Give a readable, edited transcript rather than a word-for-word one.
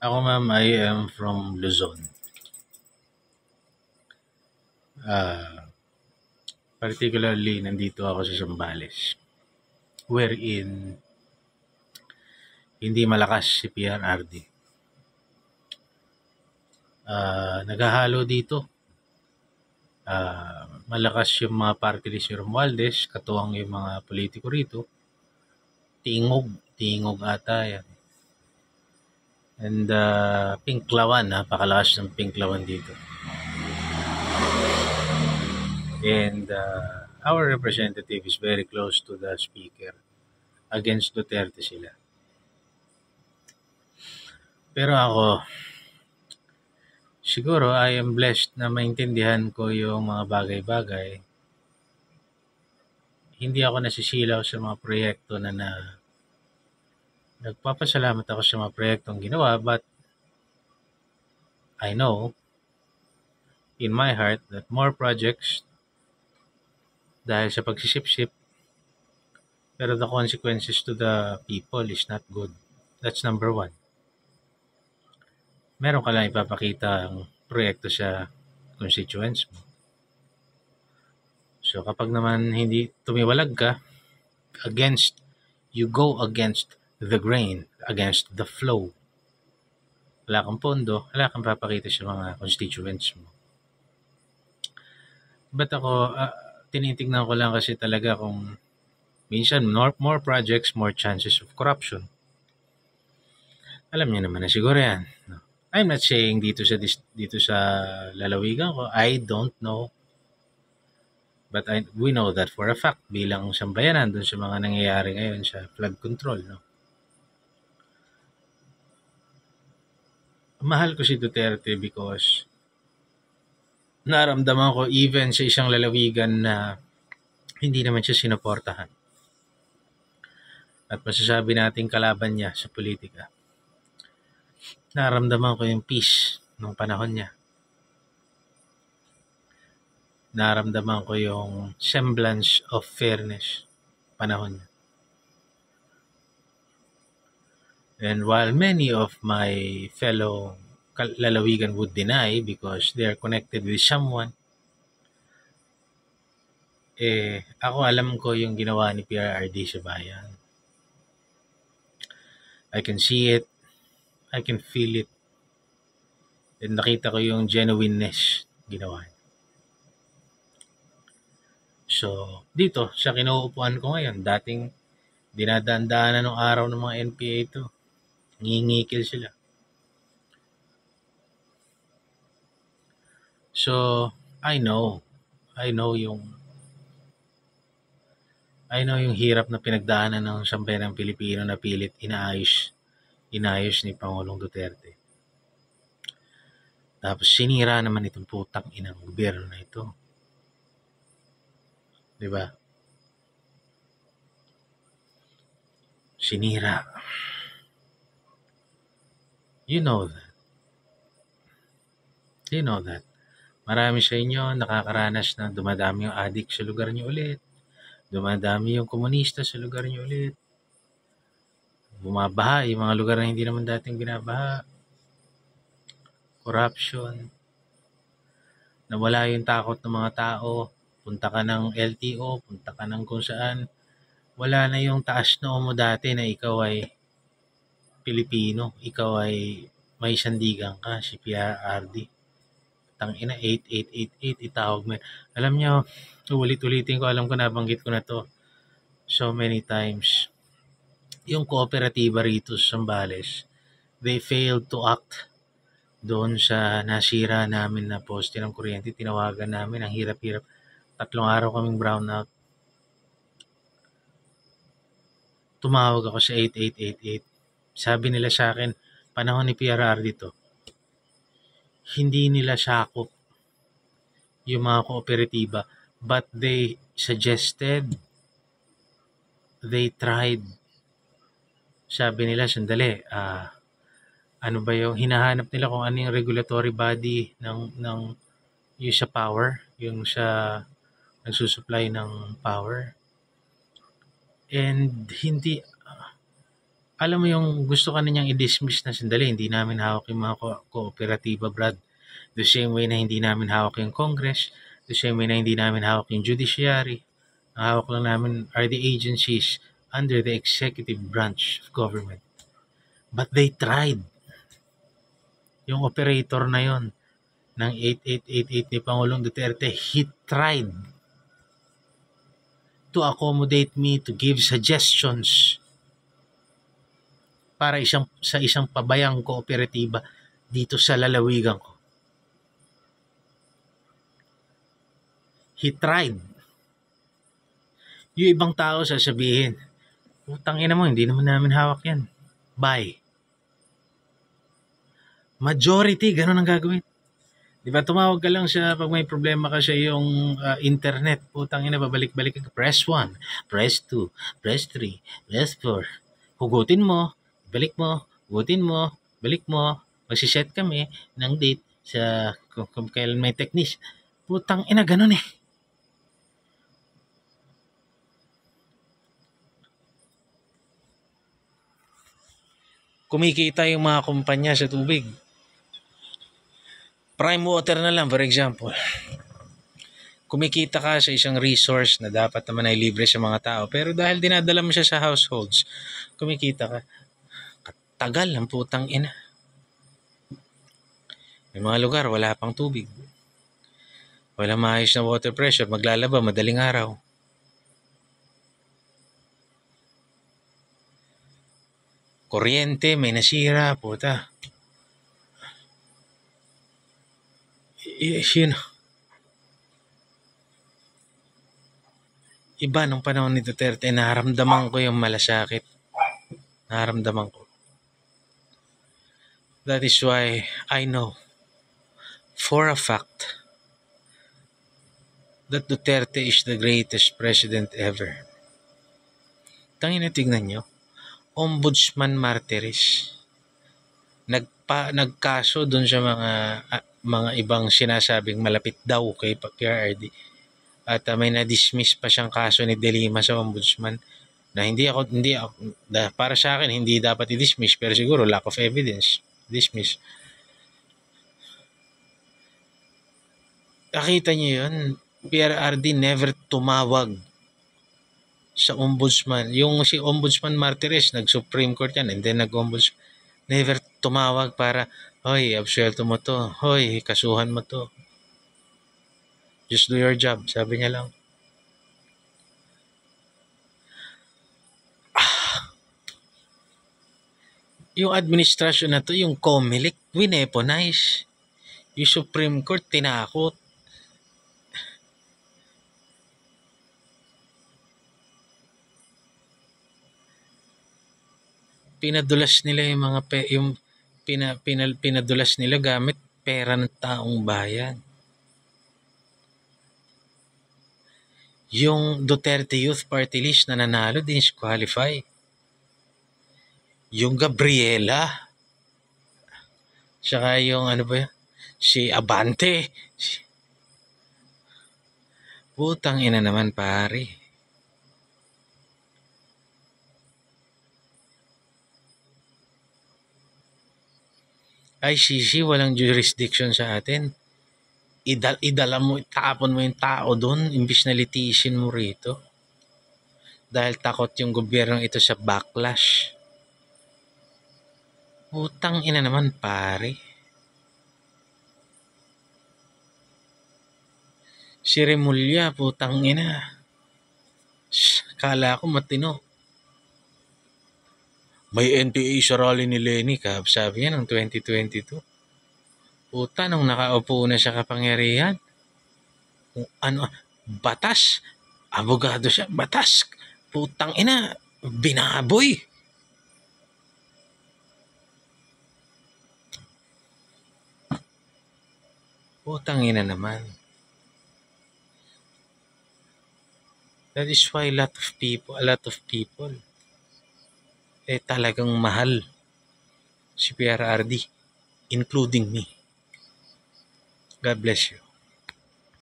Ako ma'am, I am from Luzon. Particularly, nandito ako sa Zambales, wherein hindi malakas si PRRD. Naghahalo dito. Malakas yung mga party list ni Romualdez, katuwang yung mga politiko rito. Tingog ata yan. And Pinklawan, napakalakas ng Pinklawan dito. And our representative is very close to the speaker. Against Duterte sila. Pero ako, siguro I am blessed na maintindihan ko yung mga bagay-bagay. Hindi ako nasisilaw sa mga proyekto na nagpapasalamat ako sa mga proyektong ginawa, but I know in my heart that more projects dahil sa pagsisip-sip, pero the consequences to the people is not good. That's number one. Meron ka lang ipapakita ang proyekto sa constituents mo. So kapag naman hindi tumiwalag ka, you go against the grain, against the flow. Wala kang pondo, wala kang papakita sa mga constituents mo. But ako, tinitignan ko lang kasi talaga kung minsan more projects, more chances of corruption. Alam niyo naman na siguro yan. I'm not saying dito sa lalawigan ko, I don't know. But we know that for a fact bilang sambayanan dun sa mga nangyayari ngayon sa flood control. No? Mahal ko si Duterte because naramdaman ko even sa isang lalawigan na hindi naman siya sinuportahan. At masasabi natin kalaban niya sa politika. Naramdaman ko yung peace nung panahon niya. Naramdaman ko yung semblance of fairness panahon niya. And while many of my fellow lalawigan would deny because they are connected with someone, ako alam ko yung ginawa ni PRRD sa bayan. I can see it, I can feel it, and nakita ko yung genuineness ginawa niya. So, dito, sa kinuupuan ko ngayon, dating dinadaan-daanan ng araw ng mga NPA ito. Ngingikil sila. So, I know yung hirap na pinagdaanan ng sambayanang Pilipino na pilit inayos ni Pangulong Duterte. Tapos sinira naman itong putang inang gobyerno na ito. Diba? Sinira. You know that. Marami sa inyo nakakaranas na dumadami yung addict sa lugar niyo ulit. Dumadami yung komunista sa lugar niyo ulit. Bumabaha yung mga lugar na hindi naman dating binabaha. Corruption. Nawala yung takot ng mga tao. Punta ka ng LTO, punta ka ng kung saan. Wala na yung taas noo mo dati na ikaw ay Pilipino. Ikaw ay may sandigan ka, si PRRD. Tangina, 8888, itawag mo. Alam nyo, ulit-ulitin ko, alam ko nabanggit ko na to so many times. Yung kooperatiba rito sa Zambales, they failed to act doon sa nasira namin na poste ng kuryente. Tinawagan namin, ang hirap-hirap. 3 araw kaming brownout. Tumawag ako sa 8888. Sabi nila sa akin, panahon ni PRRD to, hindi nila sakop yung mga kooperatiba, but they suggested, they tried. Sabi nila, sandali, ano ba yung hinahanap nila kung ano yung regulatory body ng yung sa power, yung sa nagsusupply ng power. And Alam mo yung gusto ka na niyang i-dismiss na sandali, hindi namin hawak yung mga kooperatiba, Brad. The same way na hindi namin hawak yung Congress, the same way na hindi namin hawak yung judiciary. Ang hawak lang namin are the agencies under the executive branch of government. But they tried. Yung operator na yon ng 8888 ni Pangulong Duterte, he tried to accommodate me, to give suggestions para sa isang pabayang kooperatiba dito sa lalawigan ko. He tried. Yung ibang tao sasabihin, utang ina mo, hindi naman namin hawak yan. Bye. Majority, ganun ang gagawin. Di ba, tumawag ka lang siya pag may problema ka sa iyong internet. Putang ina, babalik-balik ka. Press 1, press 2, press 3, press 4. Hugutin mo, balik mo, hugutin mo, balik mo. Magsiset kami ng date sa kung kailan may technician. Putang ina, ganun eh. Kumikita yung mga kumpanya sa tubig. Prime water na lang, for example. Kumikita ka sa isang resource na dapat naman ay libre sa mga tao, pero dahil dinadala mo siya sa households, kumikita ka. Tagal ang putang ina. May mga lugar, wala pang tubig. Walang maayos na water pressure, maglalaba madaling araw. Kuryente, may nasira, puta. Yun. Iba nung panahon ni Duterte, naramdaman ko yung malasakit. Naramdaman ko. That is why I know for a fact that Duterte is the greatest president ever. Tangina, tignan nyo. Ombudsman Martires. Nagkaso dun sa mga ibang sinasabing malapit daw kay PRRD. At may na-dismiss pa siyang kaso ni De Lima sa ombudsman na hindi ako para sa akin hindi dapat i-dismiss, pero siguro lack of evidence, dismiss. Nakita niyo yun, PRRD never tumawag sa ombudsman. Yung si Ombudsman Martires, nag-Supreme Court yan, and then nag-ombudsman, never tumawag para, hoy, absuelto mo to, hoy, kasuhan mo to. Just do your job, sabi niya lang. Yung administrasyon na to, yung COMELEC, wineponize. Yung Supreme Court, tinakot. Pinadulas nila yung mga pinadulas nila gamit pera ng taong bayan. Yung Duterte Youth Party List na nanalo, disqualify. Yung Gabriela. Tsaka yung ano ba yun? Si Abante. Putang ina naman, pare. ICC walang jurisdiction sa atin. Idala mo, tapon mo yung tao doon, imbis na litisin mo rito. Dahil takot yung gobyerno ito sa backlash. Putang ina naman, pare. Si Remulla, putang ina. Kala ko matino. May NPA sa rally ni Lenny, sabi niya noong 2022. Puta, nung nakaupo na sa kapangyarihan. Kung ano, batas. Abogado siya, batas. Putang ina, binaboy. Putang ina naman. That is why a lot of people talagang mahal si PRRD, including me. God bless you.